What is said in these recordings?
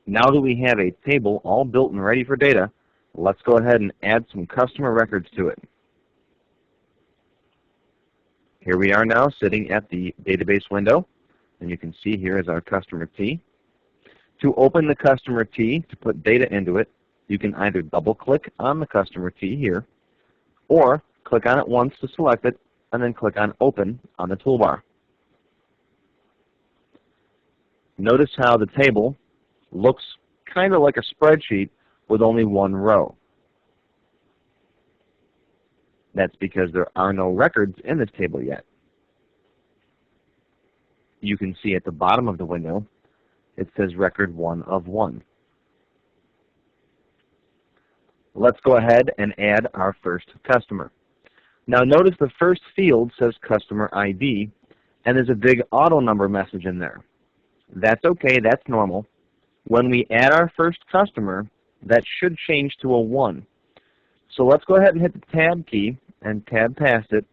Now that we have a table all built and ready for data, let's go ahead and add some customer records to it. Here we are now sitting at the database window, and you can see here is our customer T. To open the customer T, to put data into it, you can either double-click on the customer T here, or click on it once to select it, and then click on Open on the toolbar. Notice how the table looks kind of like a spreadsheet with only one row. That's because there are no records in this table yet. You can see at the bottom of the window, it says record 1 of 1. Let's go ahead and add our first customer. Now notice the first field says customer ID, and there's a big auto number message in there. That's okay, that's normal. When we add our first customer, that should change to a 1. So let's go ahead and hit the Tab key and tab past it,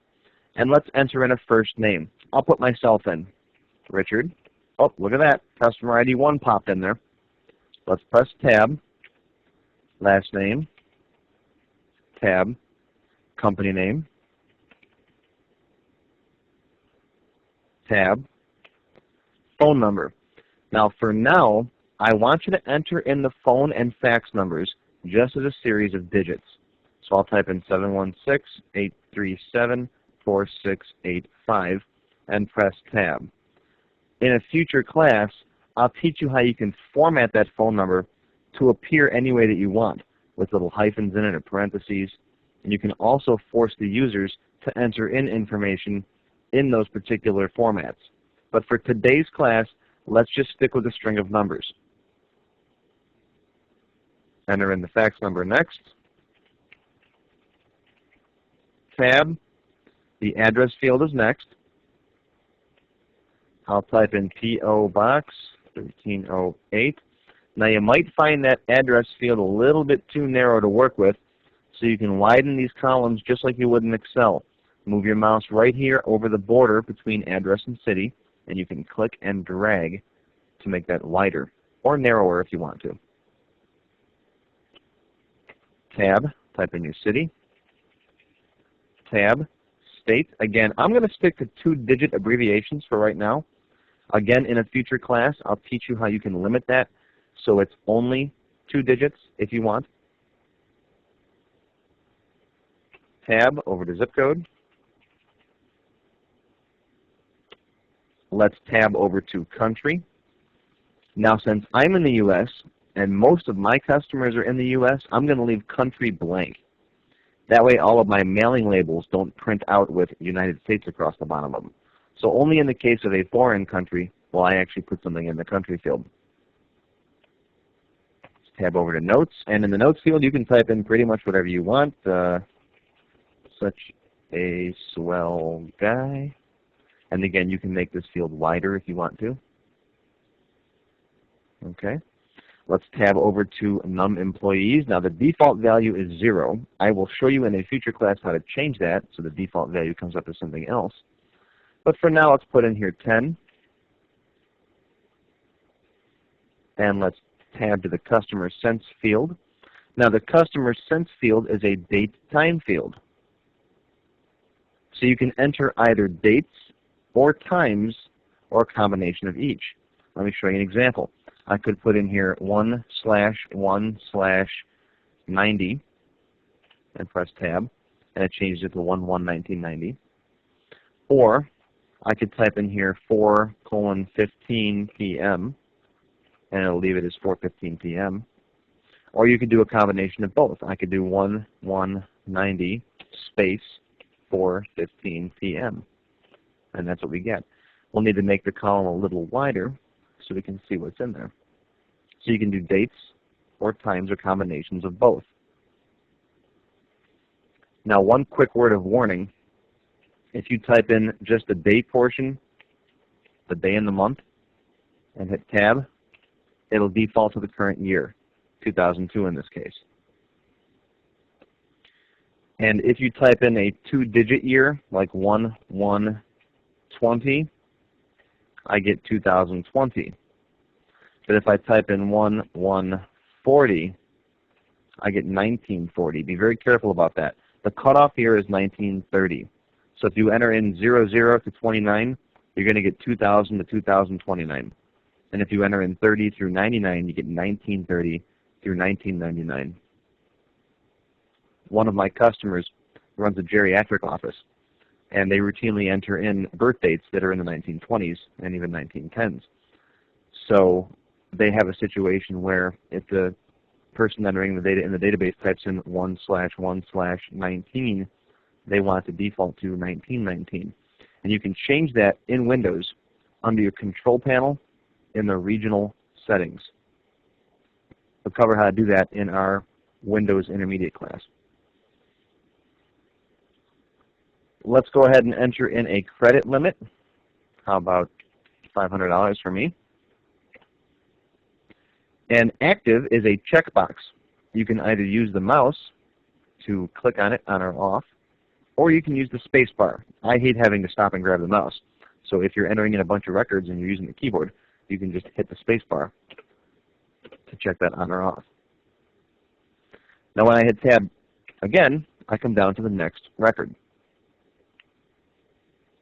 and let's enter in a first name. I'll put myself in, Richard. Oh, look at that, customer ID 1 popped in there. Let's press Tab, last name, Tab, company name, Tab, phone number. Now for now, I want you to enter in the phone and fax numbers just as a series of digits. So I'll type in 716-837-4685 and press Tab. In a future class, I'll teach you how you can format that phone number to appear any way that you want, with little hyphens in it or parentheses. And you can also force the users to enter in information in those particular formats. But for today's class, let's just stick with a string of numbers. Enter in the fax number next. Tab. The address field is next. I'll type in P.O. Box 1308. Now you might find that address field a little bit too narrow to work with, so you can widen these columns just like you would in Excel. Move your mouse right here over the border between address and city, and you can click and drag to make that wider, or narrower if you want to. Tab, type in your city. Tab, state. Again, I'm going to stick to 2-digit abbreviations for right now. Again, in a future class, I'll teach you how you can limit that so it's only 2 digits if you want. Tab, over to zip code. Let's tab over to country. Now, since I'm in the U.S. and most of my customers are in the U.S., I'm going to leave country blank. That way all of my mailing labels don't print out with United States across the bottom of them. So only in the case of a foreign country will I actually put something in the country field. Let's tab over to notes, and in the notes field you can type in pretty much whatever you want. Such a swell guy. And again, you can make this field wider if you want to. Okay. Let's tab over to num employees. Now the default value is 0. I will show you in a future class how to change that so the default value comes up as something else. But for now, let's put in here 10. And let's tab to the customer sense field. Now the customer sense field is a date time field. So you can enter either dates or times or a combination of each. Let me show you an example. I could put in here 1/1/90 and press tab, and it changes it to 1/1/1990. Or I could type in here 4:15 p.m. and it'll leave it as 4:15 p.m. Or you could do a combination of both. I could do 1/1/90 space 4:15 p.m. and that's what we get. We'll need to make the column a little wider so we can see what's in there. So you can do dates or times or combinations of both. Now one quick word of warning. If you type in just the date portion, the day and the month, and hit tab, it'll default to the current year, 2002 in this case. And if you type in a 2-digit year, like 1/1/20, I get 2020. But if I type in 1140, I get 1940. Be very careful about that. The cutoff here is 1930. So if you enter in 00 to 29, you're going to get 2000 to 2029. And if you enter in 30 through 99, you get 1930 through 1999. One of my customers runs a geriatric office, and they routinely enter in birth dates that are in the 1920s and even 1910s. So they have a situation where if the person entering the data in the database types in 1/1/19, they want to default to 1919. And you can change that in Windows under your control panel in the regional settings. We'll cover how to do that in our Windows Intermediate class. Let's go ahead and enter in a credit limit. How about $500 for me? And active is a checkbox. You can either use the mouse to click on it on or off, or you can use the space bar. I hate having to stop and grab the mouse. So if you're entering in a bunch of records and you're using the keyboard, you can just hit the space bar to check that on or off. Now when I hit tab again, I come down to the next record.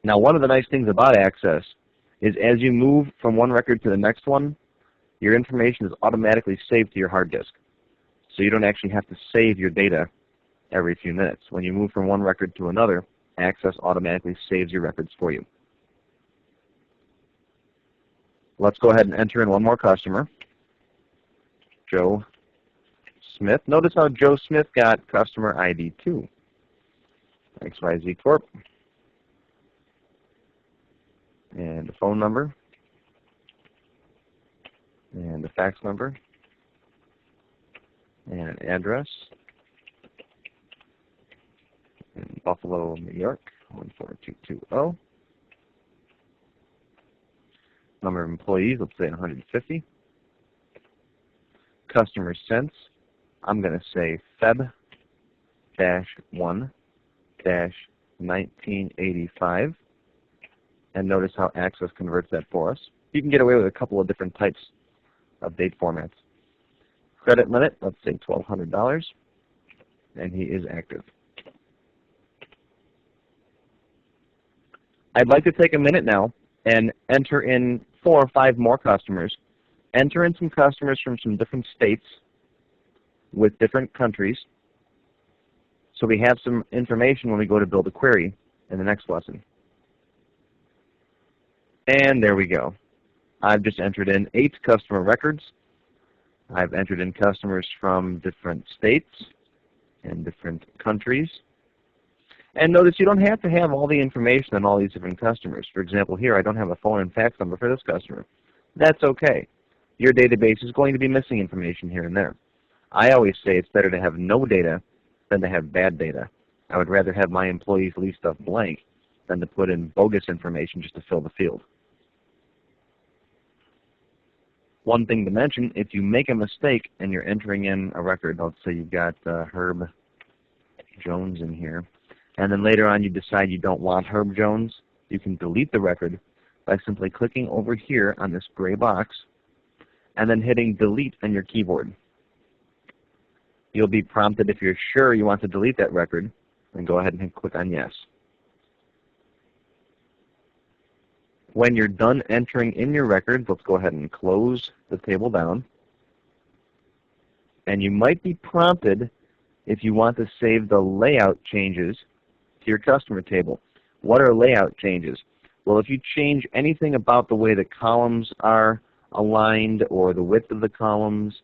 Now one of the nice things about Access is as you move from one record to the next one, your information is automatically saved to your hard disk. So you don't actually have to save your data every few minutes. When you move from one record to another, Access automatically saves your records for you. Let's go ahead and enter in one more customer, Joe Smith. Notice how Joe Smith got customer ID 2. XYZ Corp. And a phone number. And a fax number. And an address. In Buffalo, New York, 14220. Number of employees, let's say 150. Customer since, I'm going to say Feb-1-1985. And notice how Access converts that for us. You can get away with a couple of different types of date formats. Credit limit, let's say $1,200. And he is active. I'd like to take a minute now and enter in 4 or 5 more customers. Enter in some customers from some different states with different countries so we have some information when we go to build a query in the next lesson. And there we go. I've just entered in 8 customer records. I've entered in customers from different states and different countries. And notice you don't have to have all the information on all these different customers. For example, here I don't have a phone and fax number for this customer. That's okay. Your database is going to be missing information here and there. I always say it's better to have no data than to have bad data. I would rather have my employees leave stuff blank than to put in bogus information just to fill the field. One thing to mention, if you make a mistake and you're entering in a record, let's say you've got Herb Jones in here, and then later on you decide you don't want Herb Jones, you can delete the record by simply clicking over here on this gray box and then hitting delete on your keyboard. You'll be prompted if you're sure you want to delete that record, and go ahead and click on yes. When you're done entering in your records, let's go ahead and close the table down. And you might be prompted if you want to save the layout changes to your customer table. What are layout changes? Well, if you change anything about the way the columns are aligned or the width of the columns,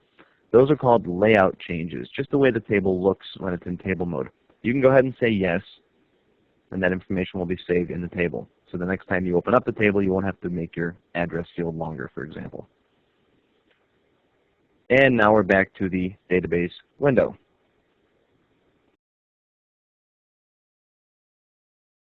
those are called layout changes, just the way the table looks when it's in table mode. You can go ahead and say yes, and that information will be saved in the table. So the next time you open up the table, you won't have to make your address field longer, for example. And now we're back to the database window.